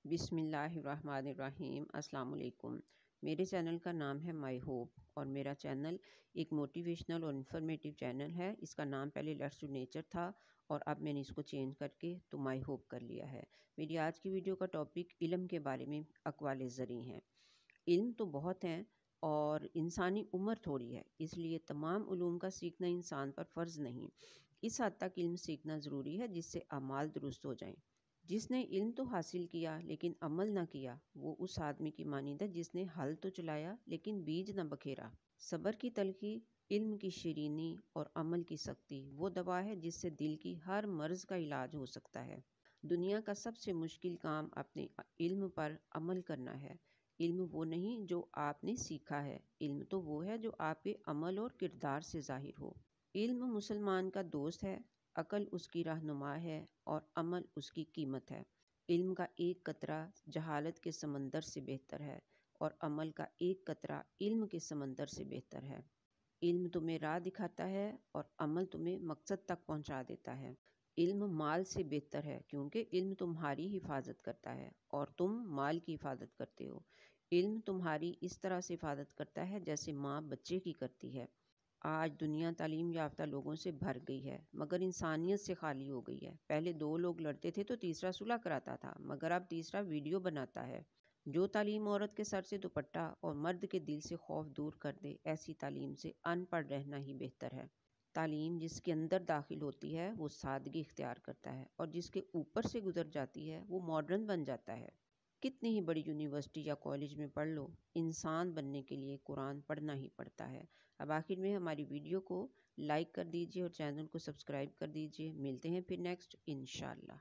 بسم اللہ الرحمن الرحیم۔ السلام علیکم۔ میرے چینل کا نام ہے مائی ہوپ اور میرا چینل ایک موٹیویشنل اور انفارمیٹیو چینل ہے۔ اس کا نام پہلے لیٹس ٹو نیچر تھا اور اب میں نے اس کو چینج کر کے تو مائی ہوپ کر لیا ہے۔ میری آج کی ویڈیو کا ٹاپک علم کے بارے میں اقوال زرعی ہیں۔ علم تو بہت ہیں اور انسانی عمر تھوڑی ہے، اس لیے تمام علوم کا سیکھنا انسان پر فرض نہیں۔ اس حد تک علم سیکھنا ضروری ہے جس سے اعمال درست ہو جائیں۔ جس نے علم تو حاصل کیا لیکن عمل نہ کیا، وہ اس آدمی کی مانند ہے جس نے ہل تو چلایا لیکن بیج نہ بکھیرا۔ صبر کی تلخی، علم کی شیرینی اور عمل کی سختی وہ دوا ہے جس سے دل کی ہر مرض کا علاج ہو سکتا ہے۔ دنیا کا سب سے مشکل کام اپنے علم پر عمل کرنا ہے۔ علم وہ نہیں جو آپ نے سیکھا ہے، علم تو وہ ہے جو آپ کے عمل اور کردار سے ظاہر ہو۔ علم مسلمان کا دوست ہے، عقل اس کی رہنما ہے اور عمل اس کی قیمت ہے۔ علم کا ایک قطرہ جہالت کے سمندر سے بہتر ہے اور عمل کا ایک قطرہ علم کے سمندر سے بہتر ہے۔ علم تمہیں راہ دکھاتا ہے اور عمل تمہیں مقصد تک پہنچا دیتا ہے۔ علم مال سے بہتر ہے کیونکہ علم تمہاری حفاظت کرتا ہے اور تم مال کی حفاظت کرتے ہو۔ علم تمہاری اس طرح سے حفاظت کرتا ہے جیسے ماں بچے کی کرتی ہے۔ آج دنیا تعلیم یافتہ لوگوں سے بھر گئی ہے مگر انسانیت سے خالی ہو گئی ہے۔ پہلے دو لوگ لڑتے تھے تو تیسرا صلح کراتا تھا، مگر اب تیسرا ویڈیو بناتا ہے۔ جو تعلیم عورت کے سر سے دوپٹہ اور مرد کے دل سے خوف دور کر دے، ایسی تعلیم سے ان پڑھ رہنا ہی بہتر ہے۔ تعلیم جس کے اندر داخل ہوتی ہے وہ سادگی اختیار کرتا ہے اور جس کے اوپر سے گزر جاتی ہے وہ ماڈرن بن جاتا ہے۔ کتنی ہی بڑی یونیورسٹی یا کالج میں پڑھ لو، انسان بننے کے لیے قرآن پڑھنا ہی پڑتا ہے۔ اب آخر میں ہماری ویڈیو کو لائک کر دیجئے اور چینل کو سبسکرائب کر دیجئے۔ ملتے ہیں پھر نیکسٹ انشاءاللہ۔